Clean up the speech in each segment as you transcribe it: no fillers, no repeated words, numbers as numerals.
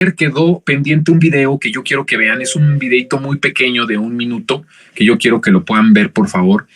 quedó pendiente un video que yo quiero que vean. Es un videito muy pequeño de 1 minuto que yo quiero que lo puedan ver, por favor.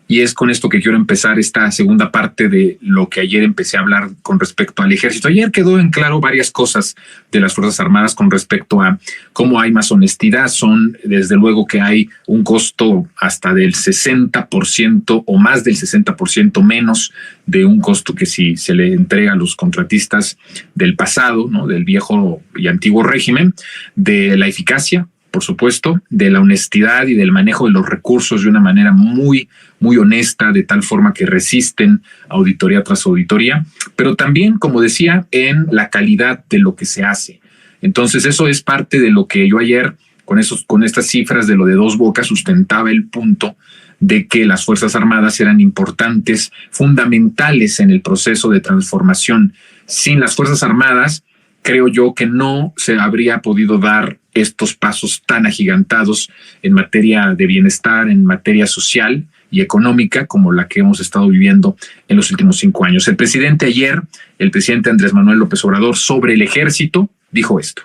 Y es con esto que quiero empezar esta segunda parte de lo que ayer empecé a hablar con respecto al ejército. Ayer quedó en claro varias cosas de las Fuerzas Armadas con respecto a cómo hay más honestidad. Son, desde luego, que hay un costo hasta del 60% o más del 60% menos de un costo que si se le entrega a los contratistas del pasado, ¿no? Del viejo y antiguo régimen, de la eficacia, por supuesto, de la honestidad y del manejo de los recursos de una manera muy honesta, de tal forma que resisten auditoría tras auditoría, pero también, como decía, en la calidad de lo que se hace. Entonces, eso es parte de lo que yo ayer, con estas cifras de lo de Dos Bocas, sustentaba el punto de que las Fuerzas Armadas eran importantes, fundamentales en el proceso de transformación. Sin las Fuerzas Armadas, creo yo que no se habría podido dar estos pasos tan agigantados en materia de bienestar, en materia social y económica como la que hemos estado viviendo en los últimos 5 años. El presidente ayer, el presidente Andrés Manuel López Obrador, sobre el ejército, dijo esto.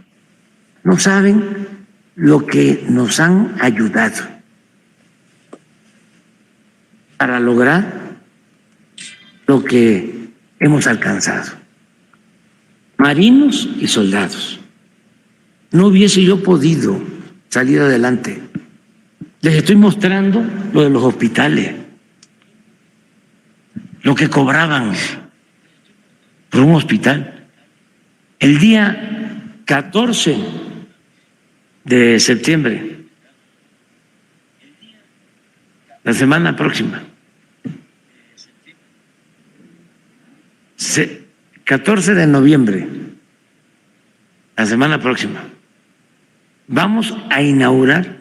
No saben lo que nos han ayudado para lograr lo que hemos alcanzado. Marinos y soldados. No hubiese yo podido salir adelante. Les estoy mostrando lo de los hospitales, lo que cobraban por un hospital. El día 14 de septiembre, la semana próxima, 14 de noviembre, la semana próxima, vamos a inaugurar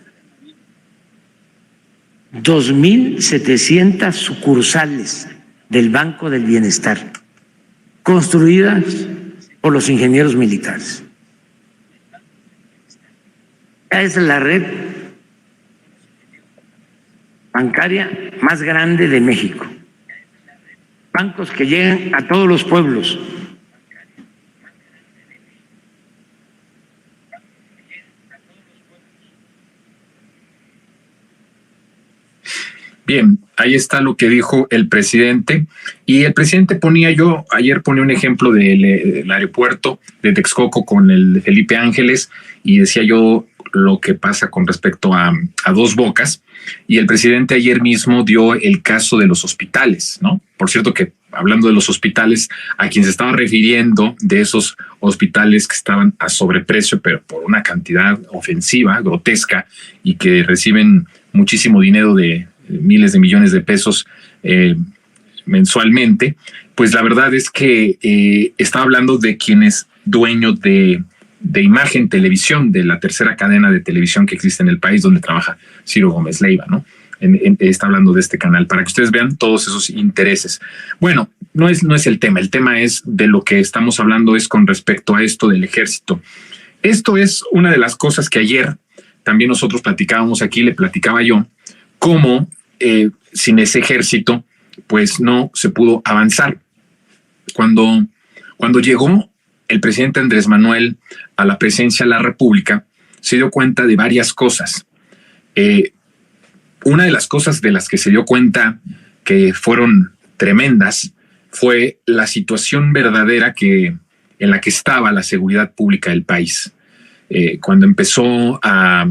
2.700 sucursales del Banco del Bienestar, construidas por los ingenieros militares. Es la red bancaria más grande de México. Bancos que llegan a todos los pueblos. Bien, ahí está lo que dijo el presidente. Y el presidente ayer ponía un ejemplo del aeropuerto de Texcoco con el de Felipe Ángeles, y decía yo lo que pasa con respecto a Dos Bocas. Y el presidente ayer mismo dio el caso de los hospitales, ¿no? Por cierto que, hablando de los hospitales, a quien se estaba refiriendo de esos hospitales que estaban a sobreprecio, pero por una cantidad ofensiva, grotesca, y que reciben muchísimo dinero de miles de millones de pesos mensualmente, pues la verdad es que estaba hablando de quien es dueño de Imagen Televisión, de la tercera cadena de televisión que existe en el país, donde trabaja Ciro Gómez Leiva, ¿no? Está hablando de este canal, para que ustedes vean todos esos intereses. Bueno, no es el tema es de lo que estamos hablando, es con respecto a esto del ejército. Esto es una de las cosas que ayer también nosotros platicábamos aquí, le platicaba yo, cómo sin ese ejército pues no se pudo avanzar. Cuando llegó el presidente Andrés Manuel a la presidencia de la República, se dio cuenta de varias cosas. Una de las cosas de las que se dio cuenta que fueron tremendas fue la situación verdadera en la que estaba la seguridad pública del país. Cuando empezó a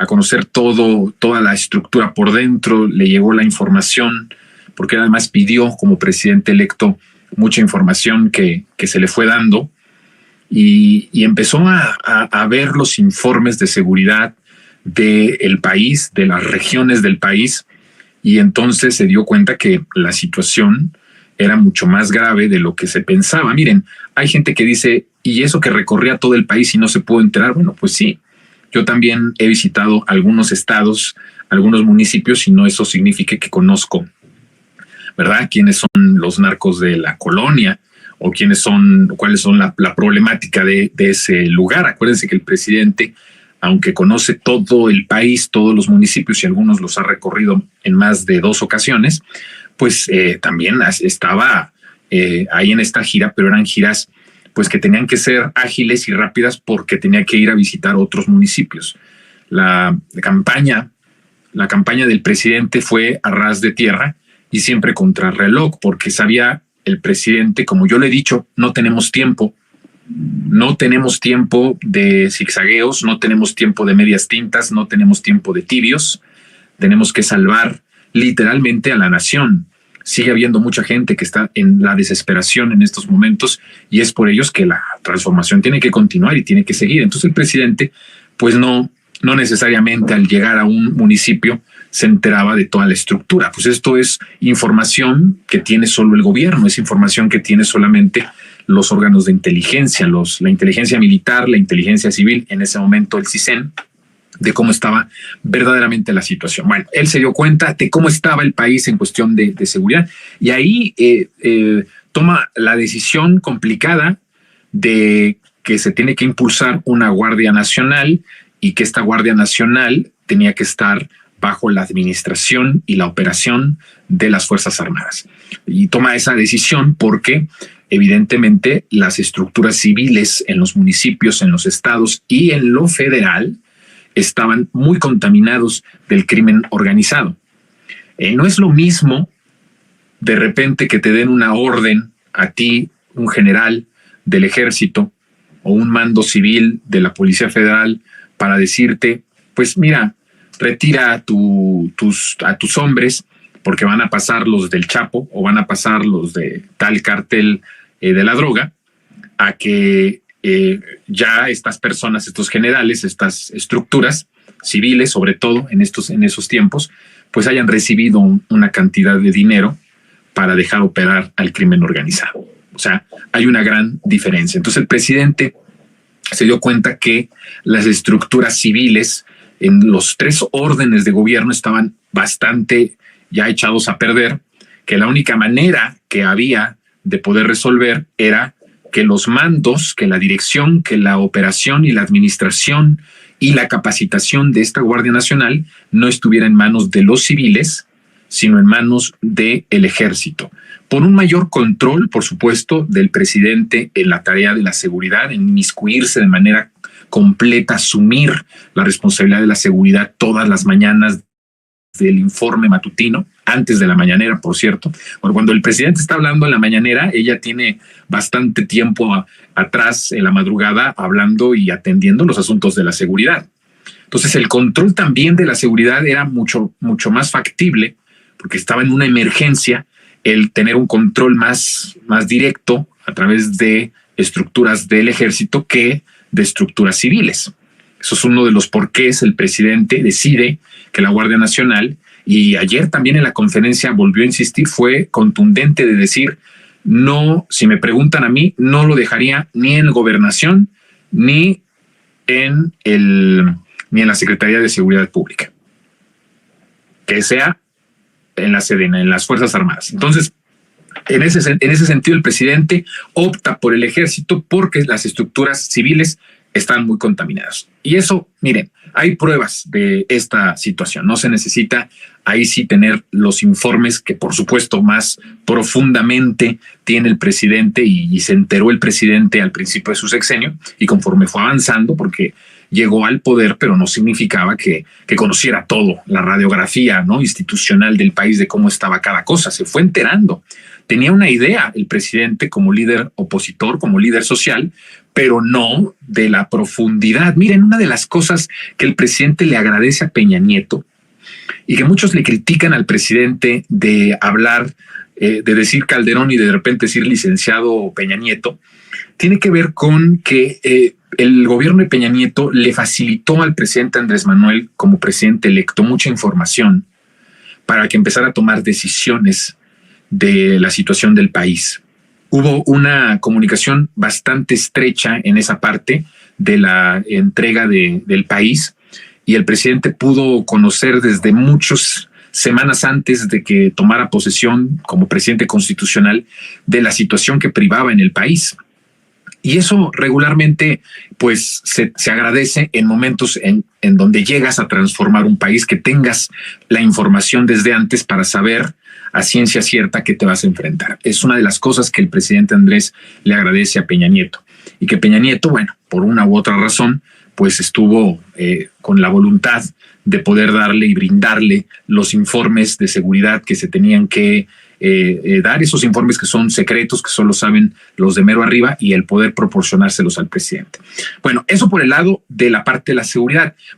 conocer toda la estructura por dentro, le llegó la información, porque además pidió como presidente electo mucha información que se le fue dando, y empezó a ver los informes de seguridad del país, de las regiones del país, y entonces se dio cuenta que la situación era mucho más grave de lo que se pensaba. Miren, hay gente que dice, ¿y eso que recorría todo el país y no se pudo enterar? Bueno, pues sí. Yo también he visitado algunos estados, algunos municipios, y no eso significa que conozco, ¿verdad?, quiénes son los narcos de la colonia o cuáles son la problemática de ese lugar. Acuérdense que el presidente, aunque conoce todo el país, todos los municipios, y algunos los ha recorrido en más de 2 ocasiones, pues también estaba ahí en esta gira, pero eran giras pues que tenían que ser ágiles y rápidas porque tenía que ir a visitar otros municipios. La campaña del presidente fue a ras de tierra y siempre contra reloj, porque sabía el presidente, como yo le he dicho, no tenemos tiempo de zigzagueos, no tenemos tiempo de medias tintas, no tenemos tiempo de tibios, tenemos que salvar literalmente a la nación. Sigue habiendo mucha gente que está en la desesperación en estos momentos y es por ellos que la transformación tiene que continuar y tiene que seguir. Entonces el presidente, pues no necesariamente al llegar a un municipio se enteraba de toda la estructura. Pues esto es información que tiene solo el gobierno, es información que tiene solamente los órganos de inteligencia, la inteligencia militar, la inteligencia civil, en ese momento el CISEN, de cómo estaba verdaderamente la situación. Bueno, él se dio cuenta de cómo estaba el país en cuestión de seguridad y ahí toma la decisión complicada de que se tiene que impulsar una Guardia Nacional y que esta Guardia Nacional tenía que estar bajo la administración y la operación de las Fuerzas Armadas. Y toma esa decisión porque evidentemente las estructuras civiles en los municipios, en los estados y en lo federal estaban muy contaminados del crimen organizado. No es lo mismo de repente que te den una orden a ti, un general del ejército o un mando civil de la Policía Federal para decirte, pues mira, retira a tus hombres porque van a pasar los del Chapo o van a pasar los de tal cártel de la droga, a que ya estas personas, estos generales, estas estructuras civiles, sobre todo en esos tiempos, pues hayan recibido una cantidad de dinero para dejar operar al crimen organizado. O sea, hay una gran diferencia. Entonces el presidente se dio cuenta que las estructuras civiles en los 3 órdenes de gobierno estaban bastante ya echados a perder, que la única manera que había de poder resolver era que los mandos, que la dirección, que la operación y la administración y la capacitación de esta Guardia Nacional no estuviera en manos de los civiles, sino en manos del ejército. Por un mayor control, por supuesto, del presidente en la tarea de la seguridad, en inmiscuirse de manera completa, asumir la responsabilidad de la seguridad todas las mañanas del informe matutino, antes de la mañanera, por cierto. Bueno, cuando el presidente está hablando en la mañanera, ella tiene bastante tiempo atrás en la madrugada hablando y atendiendo los asuntos de la seguridad. Entonces el control también de la seguridad era mucho más factible porque estaba en una emergencia el tener un control más directo a través de estructuras del ejército que de estructuras civiles. Eso es uno de los porqués el presidente decide que la Guardia Nacional, y ayer también en la conferencia volvió a insistir, fue contundente de decir, no, si me preguntan a mí, no lo dejaría ni en Gobernación ni en la Secretaría de Seguridad Pública. Que sea en la Sedena, en las Fuerzas Armadas. Entonces, en ese sentido, el presidente opta por el ejército porque las estructuras civiles están muy contaminadas. Y eso, miren, hay pruebas de esta situación. No se necesita ahí sí tener los informes que, por supuesto, más profundamente tiene el presidente y se enteró el presidente al principio de su sexenio y conforme fue avanzando, porque llegó al poder, pero no significaba que conociera todo, la radiografía, ¿no?, institucional del país, de cómo estaba cada cosa. Se fue enterando. Tenía una idea el presidente como líder opositor, como líder social, pero no de la profundidad. Miren, una de las cosas que el presidente le agradece a Peña Nieto y que muchos le critican al presidente de hablar, de decir Calderón y de repente decir licenciado Peña Nieto, tiene que ver con que el gobierno de Peña Nieto le facilitó al presidente Andrés Manuel como presidente electo mucha información para que empezara a tomar decisiones de la situación del país. Hubo una comunicación bastante estrecha en esa parte de la entrega del país y el presidente pudo conocer desde muchas semanas antes de que tomara posesión como presidente constitucional de la situación que privaba en el país. Y eso regularmente pues se agradece en momentos en donde llegas a transformar un país, que tengas la información desde antes para saber a ciencia cierta que te vas a enfrentar. Es una de las cosas que el presidente Andrés le agradece a Peña Nieto. y que Peña Nieto, bueno, por una u otra razón, pues estuvo con la voluntad de poder darle y brindarle los informes de seguridad que se tenían que dar, esos informes que son secretos, que solo saben los de mero arriba, y el poder proporcionárselos al presidente. Bueno, eso por el lado de la parte de la seguridad.